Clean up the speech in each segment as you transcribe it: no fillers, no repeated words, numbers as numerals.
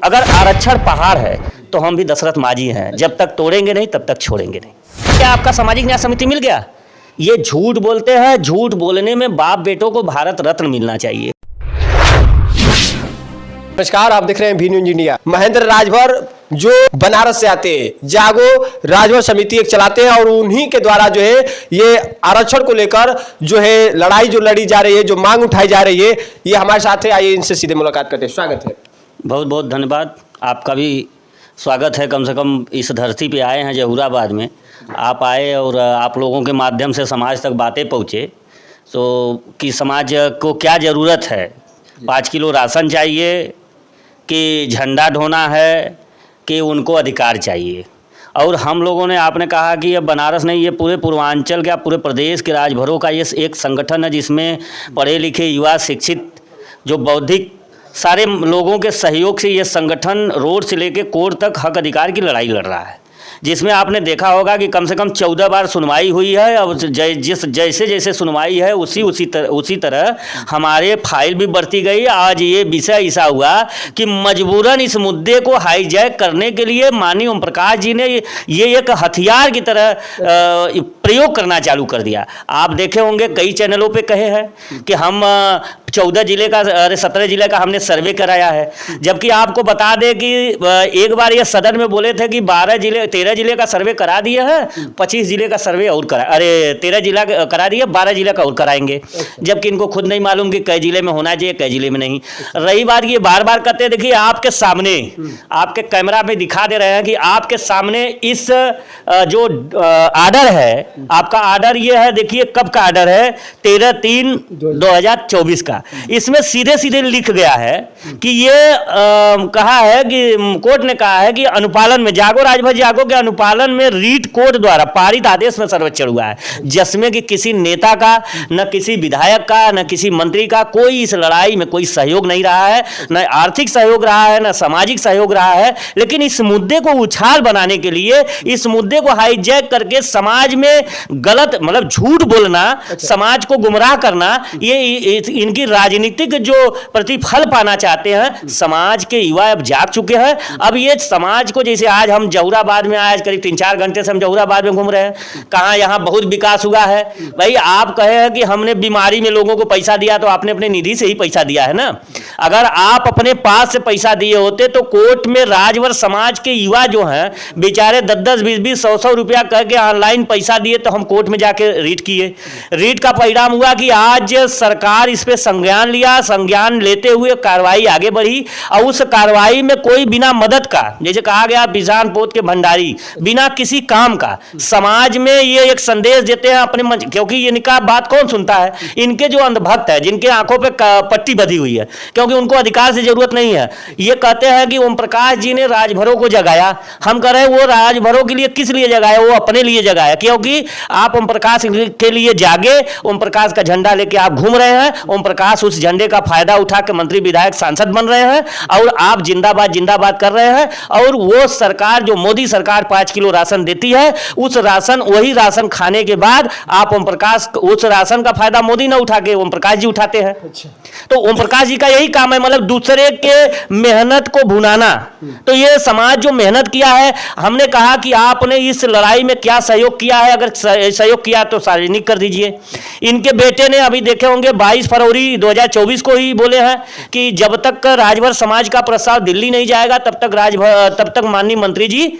अगर आरक्षण पहाड़ है तो हम भी दशरथ मांझी हैं, जब तक तोड़ेंगे नहीं तब तक छोड़ेंगे नहीं। क्या आपका सामाजिक न्याय समिति मिल गया? ये झूठ बोलते हैं, झूठ बोलने में बाप बेटों को भारत रत्न मिलना चाहिए। नमस्कार, आप देख रहे हैं V news India. Mahendra Rajbhar जो बनारस से आते हैं, जागो राजभर समिति एक चलाते हैं और उन्हीं के द्वारा जो है ये आरक्षण को लेकर जो है लड़ाई जो लड़ी जा रही है, जो मांग उठाई जा रही है, ये हमारे साथ है। आइए इनसे सीधे मुलाकात करते हैं। स्वागत है। बहुत बहुत धन्यवाद, आपका भी स्वागत है। कम से कम इस धरती पे आए हैं जहूराबाद में, आप आए और आप लोगों के माध्यम से समाज तक बातें पहुँचे तो कि समाज को क्या ज़रूरत है, 5 किलो राशन चाहिए कि झंडा ढोना है कि उनको अधिकार चाहिए। और हम लोगों ने, आपने कहा कि ये बनारस नहीं, ये पूरे पूर्वांचल का, पूरे प्रदेश के राजभरों का ये एक संगठन है जिसमें पढ़े लिखे युवा, शिक्षित, जो बौद्धिक, सारे लोगों के सहयोग से ये संगठन रोड से लेके कोर्ट तक हक अधिकार की लड़ाई लड़ रहा है, जिसमें आपने देखा होगा कि कम से कम 14 बार सुनवाई हुई है। और जैसे जैसे सुनवाई है उसी तरह हमारे फाइल भी बढ़ती गई। आज ये विषय ऐसा हुआ कि मजबूरन इस मुद्दे को हाईजैक करने के लिए माननीय ओम प्रकाश जी ने ये एक हथियार की तरह प्रयोग करना चालू कर दिया। आप देखे होंगे कई चैनलों पे कहे हैं कि हम 14 जिले का, अरे 17 जिले का हमने सर्वे कराया है, जबकि आपको बता दें कि एक बार ये सदन में बोले थे कि 13 जिले का सर्वे करा दिया है, 25 जिले का सर्वे और 13 जिला करा दिया, 12 जिला का और कराएंगे, जबकि इनको खुद नहीं मालूम कि कई जिले में होना चाहिए, कई जिले में नहीं। रही बात, ये बार बार कहते हैं, देखिए आपके सामने, आपके कैमरा में दिखा दे रहे हैं कि आपके सामने इस जो आर्डर है, आपका आर्डर ये है, देखिए कब का आर्डर है, 13/3/2024 का। इसमें सीधे सीधे लिख गया है कि ये कहा है कि कोर्ट ने कहा है कि अनुपालन में, जागो राजभर जागो के अनुपालन में रीट कोर्ट द्वारा पारित आदेश में सर्वेक्षण हुआ है, जिसमें कि किसी नेता का, न किसी विधायक का, न किसी मंत्री का कोई इस लड़ाई में कोई सहयोग नहीं रहा है, न आर्थिक सहयोग रहा है, न सामाजिक सहयोग रहा है। लेकिन इस मुद्दे को उछाल बनाने के लिए, इस मुद्दे को हाईजैक करके समाज में गलत, मतलब झूठ बोलना, समाज को गुमराह करना, ये इनकी राजनीतिक जो प्रतिफल पाना चाहते हैं। समाज के युवा अब जाग चुके हैं। अब ये समाज को, जैसे आज हम जहूराबाद में, आज करीब 3-4 घंटे से हम जहूराबाद में घूम रहे हैं, कहाँ यहाँ बहुत विकास हुआ है। भाई आप कहे हैं कि हमने बीमारी में लोगों को पैसा दिया, तो आपने अपने निधि से ही पैसा दिया है ना। अगर आप अपने पास से पैसा दिए होते तो कोर्ट में राजभर समाज के युवा जो हैं बेचारे 10-10, 20-20, 100-100 रुपया करके ऑनलाइन पैसा दिए, तो हम कोर्ट में जाके रीट किए। रीट का परिणाम हुआ कि आज सरकार इस पर संज्ञान लिया, संज्ञान लेते हुए कार्रवाई आगे बढ़ी, और उस कार्रवाई में कोई बिना मदद का, जैसे कहा गया बिजान पोत के भंडारी, बिना किसी काम का समाज में ये एक संदेश देते हैं अपने मन, क्योंकि ये इनका बात कौन सुनता है? इनके जो अंधभक्त है, जिनके आंखों पे पट्टी बंधी हुई है, क्योंकि उनको अधिकार से जरूरत नहीं है। ये कहते हैं कि ओम प्रकाश जी ने राजभरों को जगाया। हम कह रहे हैं वो राजभरों के लिए किस लिए जगाया? वो अपने लिए जगाया, क्योंकि आप ओम प्रकाश के लिए जागे, ओम प्रकाश का झंडा लेके आप घूम रहे हैं, ओम प्रकाश उस झंडे का फायदा उठा के मंत्री, विधायक, सांसद बन रहे हैं, और आप जिंदाबाद जिंदाबाद कर रहे हैं। और वो सरकार, जो मोदी सरकार 5 किलो राशन देती है, उस राशन, वही राशन खाने के बाद आप ओम प्रकाश, उस राशन का फायदा मोदी ना उठा के ओम प्रकाश जी उठाते हैं। तो ओम प्रकाश जी का यही काम है, मतलब दूसरे के मेहनत को भुनाना। तो ये समाज जो मेहनत किया है, हमने कहा कि आपने इस लड़ाई में क्या सहयोग किया है, अगर सहयोग किया तो सार्वजनिक कर दीजिए। इनके बेटे ने, अभी देखे होंगे, 22 फरवरी 2024 को ही बोले हैं कि जब तक राजभर समाज का प्रस्ताव दिल्ली नहीं जाएगा तब तक माननीय मंत्री जी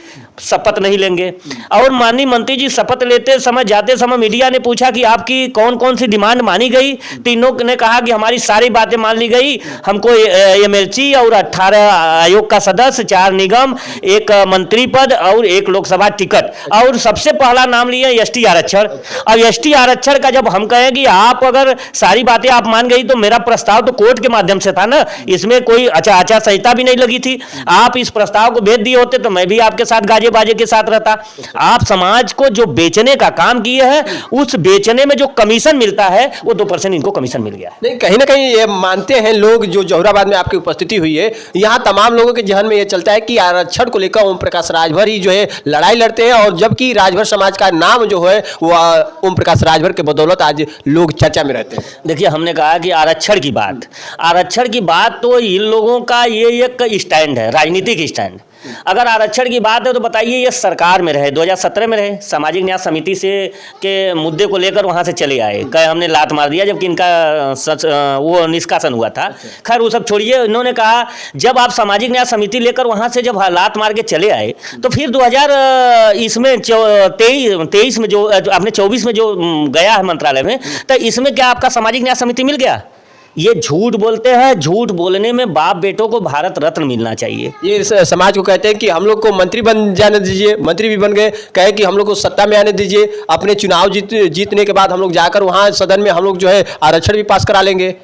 शपथ नहीं लेंगे। और माननीय मंत्री जी शपथ लेते समय, जाते समय मीडिया ने पूछा कि आपकी कौन कौन सी डिमांड मानी गई। तीनों ने कहा कि हमारी सारी बातें मान ली गई, हमको एमएलसी और 18 आयोग का सदस्य, 4 निगम, 1 मंत्री पद और 1 लोकसभा टिकट, और सबसे पहला नाम लिया एसटी आरक्षण। अब एसटी आरक्षण का जब हम कहें कि आप अगर सारी बातें आप मान गई, तो मेरा प्रस्ताव तो कोर्ट के माध्यम से था ना, इसमें कोई आचार संहिता भी नहीं लगी थी। आप इस प्रस्ताव को भेज दिए होते तो मैं भी आपके साथ गाजियाबाद साजे बाजे के साथ रहता। आप समाज को जो बेचने का काम किए हैं, उस बेचने में जो कमीशन मिलता है वो 2% इनको कमीशन मिल गया है। नहीं, कहीं ना कहीं ये मानते हैं लोग, जो जौहराबाद में आपकी उपस्थिति हुई है, यहाँ तमाम लोगों के जहन में ये चलता है कि आरक्षण को लेकर ओम प्रकाश राजभर ही जो है लड़ाई लड़ते हैं, और जबकि राजभर समाज का नाम जो है वो ओम प्रकाश राजभर के बदौलत आज लोग चर्चा में रहते हैं। देखिए, हमने कहा कि आरक्षण की बात तो इन लोगों का ये एक स्टैंड है, राजनीतिक स्टैंड। अगर आरक्षण की बात है तो बताइए, ये सरकार में रहे, 2017 में रहे, सामाजिक न्याय समिति से के मुद्दे को लेकर वहाँ से चले आए, कहे हमने लात मार दिया, जबकि इनका वो निष्कासन हुआ था। खैर वो सब छोड़िए, इन्होंने कहा जब आप सामाजिक न्याय समिति लेकर वहाँ से जब लात मार के चले आए, तो फिर 2023 में जो आपने 24 में जो गया है मंत्रालय में, तो इसमें क्या आपका सामाजिक न्याय समिति मिल गया? ये झूठ बोलते हैं। झूठ बोलने में बाप बेटों को भारत रत्न मिलना चाहिए। ये समाज को कहते हैं कि हम लोग को मंत्री बन जाने दीजिए, मंत्री भी बन गए, कहे कि हम लोग को सत्ता में आने दीजिए, अपने चुनाव जीतने के बाद हम लोग जाकर वहाँ सदन में हम लोग जो है आरक्षण भी पास करा लेंगे।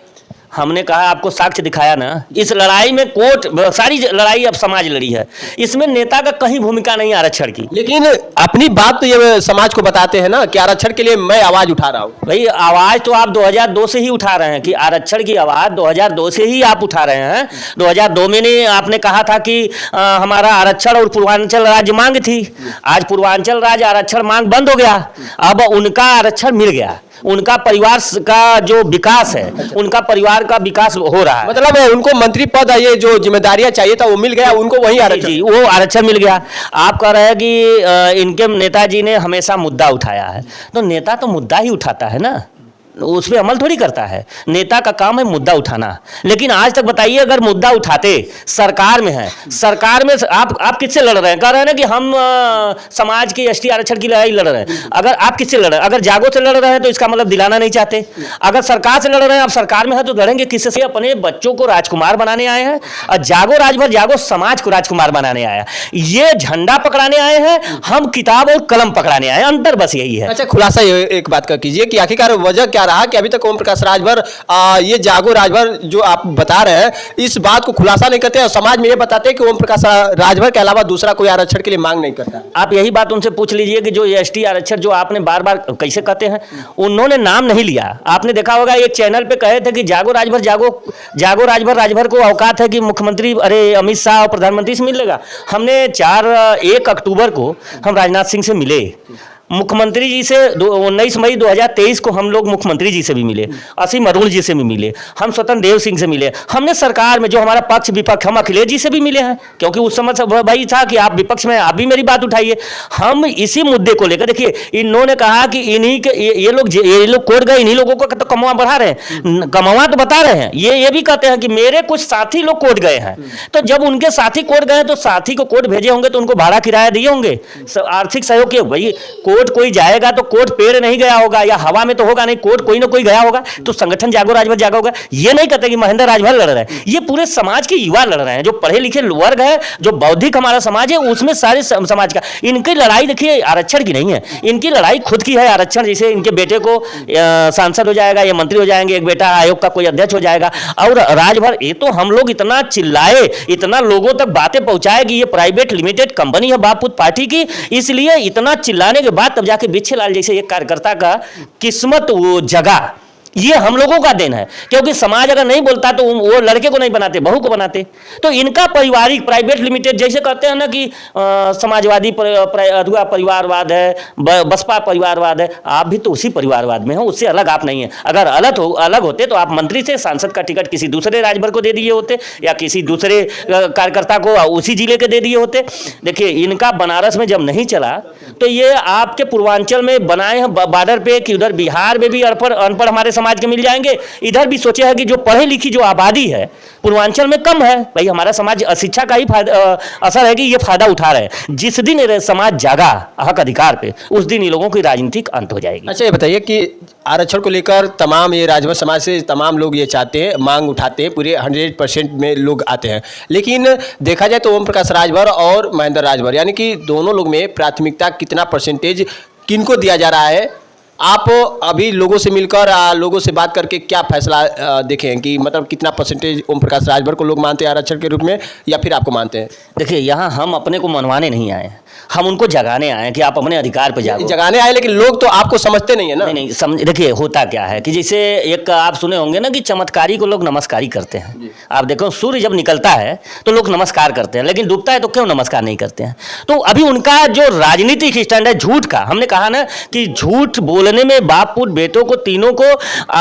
हमने कहा आपको साक्ष्य दिखाया ना। इस लड़ाई में कोर्ट, सारी लड़ाई अब समाज लड़ी है, इसमें नेता का कहीं भूमिका नहीं आरक्षण की। लेकिन अपनी बात तो ये समाज को बताते हैं ना कि आरक्षण के लिए मैं आवाज उठा रहा हूँ। भाई आवाज तो आप 2002 से ही उठा रहे हैं, कि आरक्षण की आवाज 2002 से ही आप उठा रहे हैं। 2002 में आपने कहा था कि हमारा आरक्षण और पूर्वांचल राज्य मांग थी। आज पूर्वांचल राज्य आरक्षण मांग बंद हो गया, अब उनका आरक्षण मिल गया। उनका परिवार का जो विकास है, उनका परिवार का विकास हो रहा है। मतलब उनको मंत्री पद, ये जो जिम्मेदारियां चाहिए था वो मिल गया उनको, वही आरक्षण, वो आरक्षण मिल गया। आप कह रहे हैं कि इनके नेताजी ने हमेशा मुद्दा उठाया है, तो नेता तो मुद्दा ही उठाता है ना, उस पर अमल थोड़ी करता है। नेता का काम है मुद्दा उठाना। लेकिन आज तक बताइए, अगर मुद्दा उठाते, सरकार में है, सरकार में आप किससे लड़ रहे हैं? कह रहे हैं ना कि हम समाज की एसटी आरक्षण की लड़ाई लड़ रहे हैं। अगर आप किससे लड़ रहे हैं? अगर जागो से लड़ रहे हैं तो इसका मतलब दिलाना नहीं चाहते। अगर सरकार से लड़ रहे हैं, आप सरकार में है तो लड़ेंगे किससे? अपने बच्चों को राजकुमार बनाने आए हैं, और जागो राजभर जागो समाज को राजकुमार बनाने आया। ये झंडा पकड़ाने आए हैं, हम किताब और कलम पकड़ाने आए हैं। अंतर बस यही है। अच्छा, खुलासा एक बात का कीजिए कि आखिरकार वजह क्या रहा कि अभी तक ओम प्रकाश राजभर ये जागो राजभर जो आप बता रहे हैं, इस बात को खुलासा नहीं करते और समाज में ये बताते हैं कि ओम प्रकाश राजभर के अलावा दूसरा कोई आरक्षण के लिए मांग नहीं करता। आप यही बात उनसे पूछ लीजिए कि जो एसटी आरक्षण जो आपने बार बार कैसे कहते हैं, उन्होंने नाम नहीं लिया। आपने देखा होगा एक चैनल पे कहे थे कि जागो राजभर जागो राजभर को औकात है कि मुख्यमंत्री अमित शाह और प्रधानमंत्री से मिल लेगा। हमने 1 अक्टूबर को हम राजनाथ सिंह से मिले, मुख्यमंत्री जी से 19 मई 2023 को हम लोग मुख्यमंत्री जी से भी मिले, असीम अरुण जी से भी मिले, हम स्वतंत्र देव सिंह से मिले। हमने सरकार में जो हमारा पक्ष विपक्ष, हम अखिलेश जी से भी मिले हैं, क्योंकि उस समय से भाई था कि आप विपक्ष में, आप भी मेरी बात उठाइए। हम इसी मुद्दे को लेकर, देखिए इन्होंने कहा कि इन्हीं के ये लोग कोर्ट गए, इन्हीं लोगों को तो कमवा बढ़ा रहे हैं, कमवा तो बता रहे हैं। ये भी कहते हैं कि मेरे कुछ साथी लोग कोर्ट गए हैं, तो जब उनके साथी कोर्ट गए तो साथी को कोर्ट भेजे होंगे तो उनको भाड़ा किराया दिए होंगे, आर्थिक सहयोग के। भाई कोर्ट कोई जाएगा तो कोर्ट पेड़ नहीं गया होगा या हवा में तो होगा नहीं, कोर्ट कोई ना कोई गया होगा, तो संगठन जागो राजभर जागा होगा। ये नहीं कहते कि महेंद्र राजभर लड़ रहे हैं, ये पूरे समाज के युवा लड़ रहे हैं, जो पढ़े लिखे वर्ग है, जो बौद्धिक हमारा समाज है, उसमें सारे समाज का। इनकी लड़ाई देखिए आरक्षण की नहीं है, इनकी लड़ाई खुद की है। आरक्षण जैसे इनके बेटे को सांसद हो जाएगा या मंत्री हो जाएंगे, एक बेटा आयोग का कोई अध्यक्ष हो जाएगा, और राजभर, ये तो हम लोग इतना चिल्लाए, इतना लोगों तक बातें पहुंचाए कि ये प्राइवेट लिमिटेड कंपनी है बापूत पार्टी की, इसलिए इतना चिल्लाने के बाद तब जाके बिच्छेलाल जैसे एक कार्यकर्ता का किस्मत वो जगा। ये हम लोगों का देन है, क्योंकि समाज अगर नहीं बोलता तो वो लड़के को नहीं बनाते, बहू को बनाते। तो इनका पारिवारिक प्राइवेट लिमिटेड, जैसे कहते हैं ना कि समाजवादी अधूरा परिवारवाद है, बसपा परिवारवाद है, आप भी तो उसी परिवारवाद में हो, उससे अलग आप नहीं है। अगर अलग होते तो आप मंत्री से सांसद का टिकट किसी दूसरे राजभर को दे दिए होते, या किसी दूसरे कार्यकर्ता को उसी जिले के दे दिए होते। देखिए इनका बनारस में जब नहीं चला तो ये आपके पूर्वांचल में बनाए हैं बॉर्डर पे, कि उधर बिहार में भी अनपढ़ हमारे समाज के मिल जाएंगे, इधर भी सोचे है कि जो पढ़े लिखी जो आबादी है पूर्वांचल में कम है। भाई हमारा समाज शिक्षा का ही असर है कि ये फायदा उठा रहे हैं। जिस दिन समाज जागा हक अधिकार पे, उस दिन इन लोगों की राजनीतिक अंत हो जाएगी। अच्छा, ये बताइए कि आरक्षण को लेकर तमाम ये राजभर समाज से तमाम लोग ये चाहते हैं, मांग उठाते हैं, पूरे 100% में लोग आते हैं। लेकिन देखा जाए तो ओम प्रकाश राजभर और महेंद्र राजभर, यानी कि दोनों लोग में प्राथमिकता कितना परसेंटेज किनको दिया जा रहा है, आप अभी लोगों से मिलकर लोगों से बात करके क्या फैसला देखे हैं कि मतलब कितना परसेंटेज ओम प्रकाश राजभर को लोग मानते हैं आरक्षण के रूप में, या फिर आपको मानते हैं? देखिए, यहाँ हम अपने को मनवाने नहीं आए हैं, हम उनको जगाने आए हैं कि आप अपने अधिकार पे जाओ। जगाने आए, लेकिन लोग तो आपको समझते नहीं है ना। नहीं समझ, देखिए होता क्या है कि जैसे एक आप सुने होंगे ना कि चमत्कारी को लोग नमस्कारी करते हैं। आप देखो, सूर्य जब निकलता है तो लोग नमस्कार करते हैं, लेकिन डूबता है तो क्यों नमस्कार नहीं करते हैं? तो अभी उनका जो राजनीतिक स्टैंड है झूठ का, हमने कहा ना कि झूठ बोलने में बाप पुत्र बेटों को तीनों को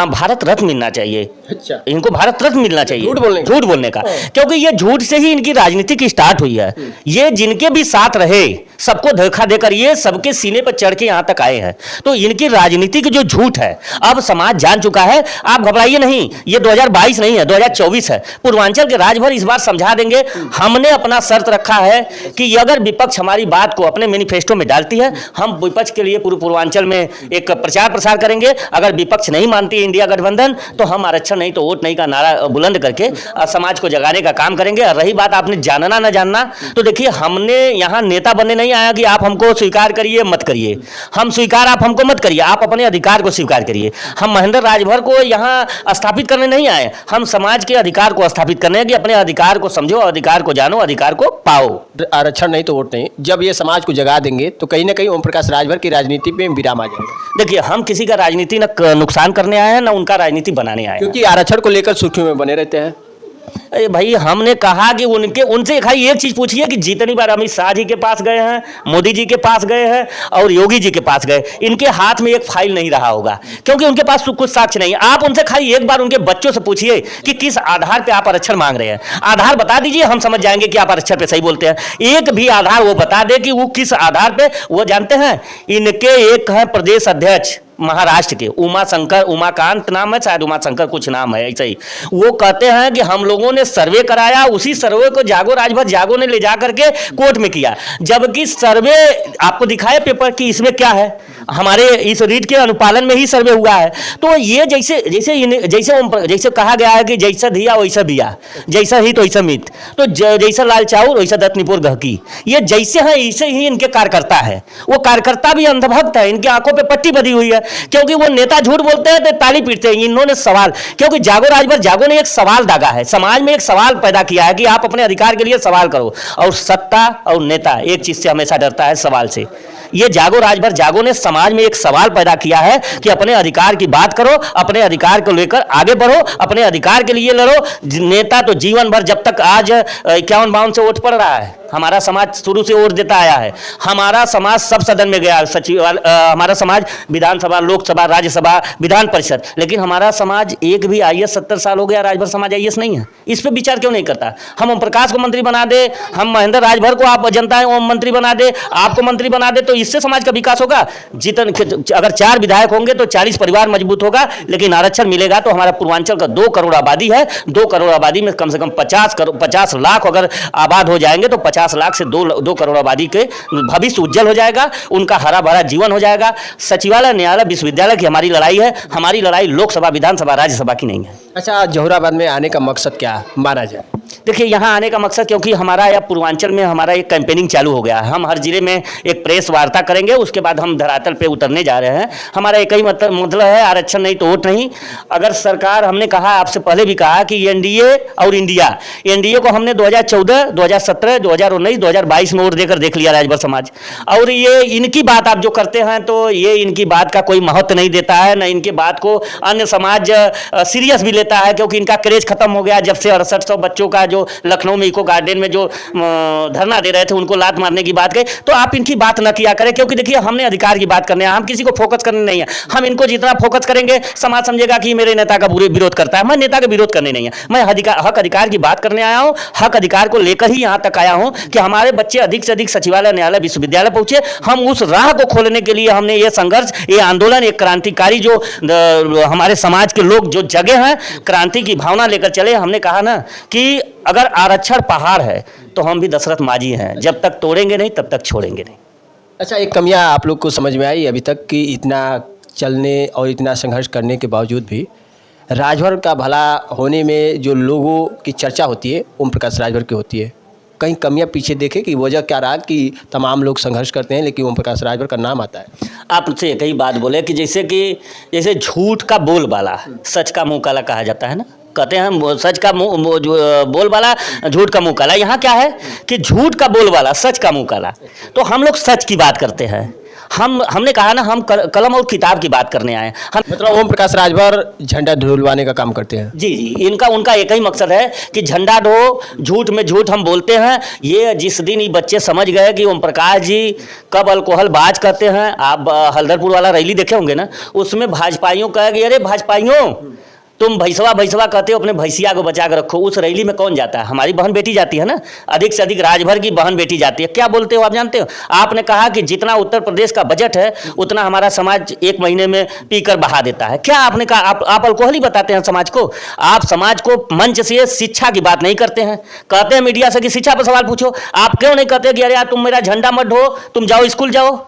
भारत रत्न मिलना चाहिए। अच्छा, इनको भारत रत्न मिलना चाहिए झूठ बोलने का। क्योंकि ये झूठ से ही इनकी राजनीति की स्टार्ट हुई है। ये जिनके भी साथ रहे सबको धोखा देकर ये सबके सीने पर चढ़ के यहां तक आए हैं। तो इनकी राजनीति की जो झूठ है अब समाज जान चुका है। आप घबराइए नहीं, ये 2022 नहीं है, 2024 है। पूर्वांचल के राजभर इस बार समझा देंगे। हमने अपना शर्त रखा है कि अगर विपक्ष हमारी बात को अपने मैनिफेस्टो में डालती है, हम विपक्ष के लिए पूरे पूर्वांचल में एक प्रचार प्रसार करेंगे। अगर विपक्ष नहीं मानती है इंडिया गठबंधन, तो हम आरक्षण नहीं तो वोट नहीं का नारा बुलंद करके समाज को जगाने का काम करेंगे। और रही बात आपने जानना ना जानना, तो देखिए हमने यहाँ नेता बनने नहीं आया कि आप हमको स्वीकार करिए मत करिए। हम स्वीकार, आप हमको मत करिए, आप अपने अधिकार को स्वीकार करिए। हम महेंद्र राजभर को यहाँ स्थापित करने नहीं आए, हम समाज के अधिकार को स्थापित करने हैं कि अपने अधिकार को समझो, अधिकार को जानो, अधिकार को पाओ। आरक्षण नहीं तो वोट नहीं, जब ये समाज को जगा देंगे तो कहीं ना कहीं ओम प्रकाश राजभर की राजनीति पे विराम आ जाएगा। देखिए, हम किसी का राजनीति न नुकसान करने आए हैं, ना उनका राजनीति बनाने आए हैं। क्योंकि आरक्षण को लेकर सुर्खियों में बने रहते हैं। अरे भाई, हमने कहा कि उनसे खाली एक चीज पूछिए कि जितनी बार अमित शाह जी के पास गए हैं, मोदी जी के पास गए हैं और योगी जी के पास गए, इनके हाथ में एक फाइल नहीं रहा होगा, क्योंकि उनके पास कुछ साक्ष्य नहीं। आप उनसे खाली एक बार उनके बच्चों से पूछिए कि किस आधार पे आप आरक्षण मांग रहे हैं। आधार बता दीजिए, हम समझ जाएंगे कि आप आरक्षण पे सही बोलते हैं। एक भी आधार वो बता दे कि वो किस आधार पे। वो जानते हैं, इनके एक है प्रदेश अध्यक्ष महाराष्ट्र के, उमाकांत नाम है शायद, उमाशंकर कुछ नाम है ऐसा ही। वो कहते हैं कि हम लोगों ने सर्वे कराया, उसी सर्वे को जागो राजभर जागो ने ले जा करके कोर्ट में किया, जबकि सर्वे आपको दिखाए पेपर कि इसमें क्या है, हमारे इस रीट के अनुपालन में ही सर्वे हुआ है। तो ये जैसे कहा गया है कि जैसा धिया वैसा बिया, जैसा हित वैसा मित, तो जैसा लाल चाउर वैसा दत्तनीपुर गहकी। ये जैसे हैं ऐसे ही इनके कार्यकर्ता है। वो कार्यकर्ता भी अंधभक्त है, इनकी आंखों पे पट्टी बधी हुई है, क्योंकि वो नेता झूठ बोलते हैं तो ताली पीटते हैं। इन्होंने सवाल, क्योंकि जागो राजभर जागो ने एक सवाल दागा है, समाज में एक सवाल पैदा किया है कि आप अपने अधिकार के लिए सवाल करो। और सत्ता और नेता एक चीज से हमेशा डरता है, सवाल से। ये जागो राजभर जागो ने समाज में एक सवाल पैदा किया है कि अपने अधिकार की बात करो, अपने अधिकार को लेकर आगे बढ़ो, अपने अधिकार के लिए लड़ो। नेता तो जीवन भर, जब तक आज 51-52 से वोट पड़ रहा है, हमारा समाज शुरू से वोट देता आया है। हमारा समाज सब सदन में गया, हमारा समाज विधानसभा, लोकसभा, राज्यसभा, विधान परिषद, लेकिन हमारा समाज एक भी IAS 70 साल हो गया, राजभर समाज IAS नहीं है। इस पर विचार क्यों नहीं करता? हम ओम प्रकाश को मंत्री बना दे, हम महेंद्र राजभर को, आप जनता है ओम मंत्री बना दे, आपको मंत्री बना दे, तो इससे समाज का विकास होगा। अगर 4 विधायक होंगे तो 40 परिवार मजबूत होगा। लेकिन आरक्षण मिलेगा तो हमारा पूर्वांचल का 2 करोड़ आबादी है, 2 करोड़ आबादी में कम से कम 50 लाख अगर आबाद हो जाएंगे तो 50 लाख से 2 करोड़ आबादी के भविष्य उज्जवल हो जाएगा, उनका हरा भरा जीवन हो जाएगा। सचिवालय, न्यायालय, विश्वविद्यालय की हमारी लड़ाई है, हमारी लड़ाई लोकसभा, विधानसभा, राज्यसभा की नहीं है। अच्छा, जौहराबाद में आने का मकसद क्या माना जाए? देखिए, यहाँ आने का मकसद, क्योंकि हमारा या पूर्वांचल में हमारा एक कैंपेनिंग चालू हो गया है। हम हर जिले में एक प्रेस वार्ता करेंगे, उसके बाद हम धरातल पे उतरने जा रहे हैं। हमारा एक ही मतलब है, आरक्षण नहीं तो वोट नहीं। अगर सरकार, हमने कहा, आपसे पहले भी कहा कि एनडीए और इंडिया, एनडीए को हमने 2014, 2017, 2019, 2022 में वोट देकर देख लिया राजभर समाज। और ये इनकी बात आप जो करते हैं तो ये इनकी बात का कोई महत्व नहीं देता है, न इनकी बात को अन्य समाज सीरियस भी लेता है, क्योंकि इनका क्रेज खत्म हो गया जब से 6800 बच्चों का जो लखनऊ में इको गार्डन में जो धरना दे रहे थे, उनको लात मारने की बात कही। तो आप इनकी बात न किया करें, क्योंकि देखिए हमने अधिकार की बात करने हैं, हम किसी को फोकस करने नहीं है। हम इनको जितना फोकस करेंगे समाज समझेगा कि मेरे नेता का बुरे विरोध करता है। मैं नेता का विरोध करने नहीं है, मैं हक अधिकार की बात करने आया हूँ। हक अधिकार को लेकर ही यहाँ तक आया हूँ कि हमारे बच्चे अधिक से अधिक सचिवालय, न्यायालय, विश्वविद्यालय पहुंचे। हम उस राह को खोलने के लिए हमने ये संघर्ष, ये आंदोलन, एक क्रांतिकारी जो हमारे समाज के लोग जो जगे हैं, क्रांति की भावना लेकर चले। हमने कहा ना कि अगर आरक्षण पहाड़ है तो हम भी दशरथ माझी हैं, जब तक तोड़ेंगे नहीं तब तक छोड़ेंगे नहीं। अच्छा, एक कमियां आप लोग को समझ में आई अभी तक कि इतना चलने और इतना संघर्ष करने के बावजूद भी राजभर का भला होने में जो लोगों की चर्चा होती है ओम प्रकाश राजभर की होती है, कहीं कमियां पीछे देखे कि वजह क्या रहा कि तमाम लोग संघर्ष करते हैं लेकिन ओम प्रकाश राजभर का नाम आता है? आपसे एक ही बात बोले कि जैसे झूठ का बोलबाला सच का मुंह काला कहा जाता है ना, कहते हैं सच का मुंह बोलबाला झूठ का मुंह काला। यहाँ क्या है कि झूठ का बोलबाला सच का मुंह काला। तो हम लोग सच की बात करते हैं। हमने कहा ना, हम कलम और किताब की बात करने आए हम। मतलब ओम प्रकाश राजभर झंडा ढुलवाने का काम करते हैं? जी जी, उनका एक ही मकसद है कि झंडा ढो, झूठ में झूठ हम बोलते हैं। ये जिस दिन ये बच्चे समझ गए कि ओम प्रकाश जी कब अल्कोहल बाज करते हैं, आप हल्दरपुर वाला रैली देखे होंगे ना, उसमें भाजपाइयों कहे अरे भाजपाइयों तुम भैंसवा कहते हो, अपने भैंसिया को बचा कर रखो। उस रैली में कौन जाता है? हमारी बहन बेटी जाती है ना, अधिक से अधिक राजभर की बहन बेटी जाती है। क्या बोलते हो आप जानते हो? आपने कहा कि जितना उत्तर प्रदेश का बजट है उतना हमारा समाज एक महीने में पीकर बहा देता है। क्या आपने कहा? आप अल्कोहल ही बताते हैं समाज को। आप समाज को मंच से शिक्षा की बात नहीं करते हैं। कहते हैं मीडिया से कि शिक्षा पर सवाल पूछो। आप क्यों नहीं कहते कि अरे यार तुम मेरा झंडा मत ढो, तुम जाओ स्कूल जाओ,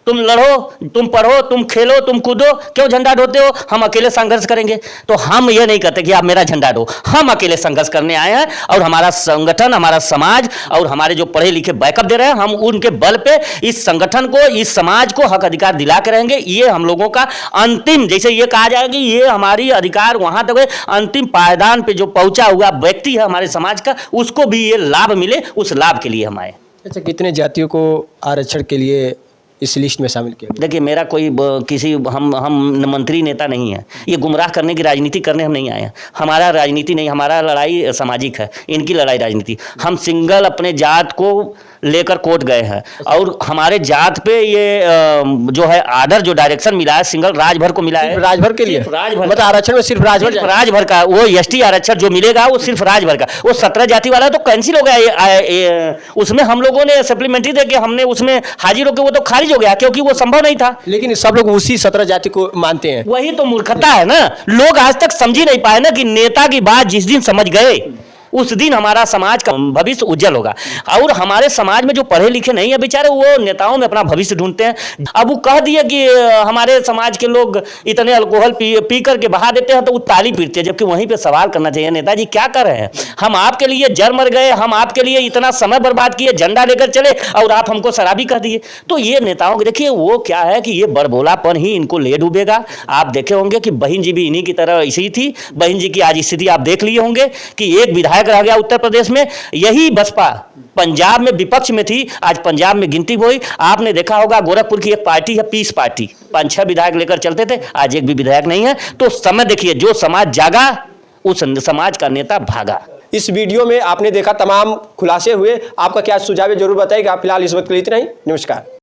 तुम लड़ो, तुम पढ़ो, तुम खेलो, तुम कूदो, क्यों झंडा ढोते हो? हम अकेले संघर्ष करेंगे। तो हम ये नहीं कहते कि आप मेरा झंडा ढो, हम अकेले संघर्ष करने आए हैं और हमारा संगठन, हमारा समाज और हमारे जो पढ़े लिखे बैकअप दे रहे हैं, हम उनके बल पे इस संगठन को, इस समाज को हक अधिकार दिला के रहेंगे। ये हम लोगों का अंतिम, जैसे ये कहा जाएगा कि ये हमारी अधिकार वहां तक है, अंतिम पायदान पे जो पहुंचा हुआ व्यक्ति है हमारे समाज का, उसको भी ये लाभ मिले, उस लाभ के लिए हम आए। अच्छा, कितने जातियों को आरक्षण के लिए इस लिस्ट में शामिल किया? देखिए, मेरा कोई किसी हम मंत्री नेता नहीं है। ये गुमराह करने की राजनीति करने हम नहीं आए हैं। हमारा राजनीति नहीं, हमारा लड़ाई सामाजिक है, इनकी लड़ाई राजनीति। हम सिंगल अपने जात को लेकर कोर्ट गए हैं और हमारे जात पे ये जो है आर्डर, जो डायरेक्शन मिला है, सिंगल राजभर को मिला है। राजभर के लिए? राजभर, मतलब आरक्षण में सिर्फ राजभर का वो एसटी आरक्षण जो मिलेगा वो सिर्फ राजभर का। वो 17 जाति वाला तो कैंसिल हो गया। उसमें हम लोगों ने सप्लीमेंट्री देके हमने उसमें हाजिर होकर वो तो खारिज हो गया क्योंकि वो संभव नहीं था। लेकिन सब लोग उसी 17 जाति को मानते हैं। वही तो मूर्खता है ना। लोग आज तक समझ ही नहीं पाए ना कि नेता की बात जिस दिन समझ गए उस दिन हमारा समाज का भविष्य उज्जवल होगा। और हमारे समाज में जो पढ़े लिखे नहीं है बेचारे, वो नेताओं में अपना भविष्य ढूंढते हैं। अब वो कह दिए कि हमारे समाज के लोग इतने अल्कोहल पी करके बहा देते हैं, तो वो ताली पीटते हैं। जबकि वहीं पे सवाल करना चाहिए, नेताजी क्या कर रहे हैं? हम आपके लिए जर मर गए, हम आपके लिए इतना समय बर्बाद किए, झंडा लेकर चले और आप हमको शराबी कह दिए। तो ये नेताओं के देखिए वो क्या है कि ये बड़बोलापन ही इनको ले डूबेगा। आप देखे होंगे कि बहन जी भी इन्हीं की तरह ऐसी थी। बहन जी की आज स्थिति आप देख लिए होंगे कि एक विधायक रह गया उत्तर प्रदेश में। यही बसपा पंजाब में विपक्ष में थी, आज पंजाब में गिनती हुई। आपने देखा होगा गोरखपुर की एक पार्टी है पीस पार्टी, 5-6 विधायक लेकर चलते थे, आज एक भी विधायक नहीं है। तो समय देखिए, जो समाज जागा उस समाज का नेता भागा। इस वीडियो में आपने देखा तमाम खुलासे हुए। आपका क्या सुझाव है जरूर बताइएगा। फिलहाल इस वक्त के लिए इतना ही। नमस्कार।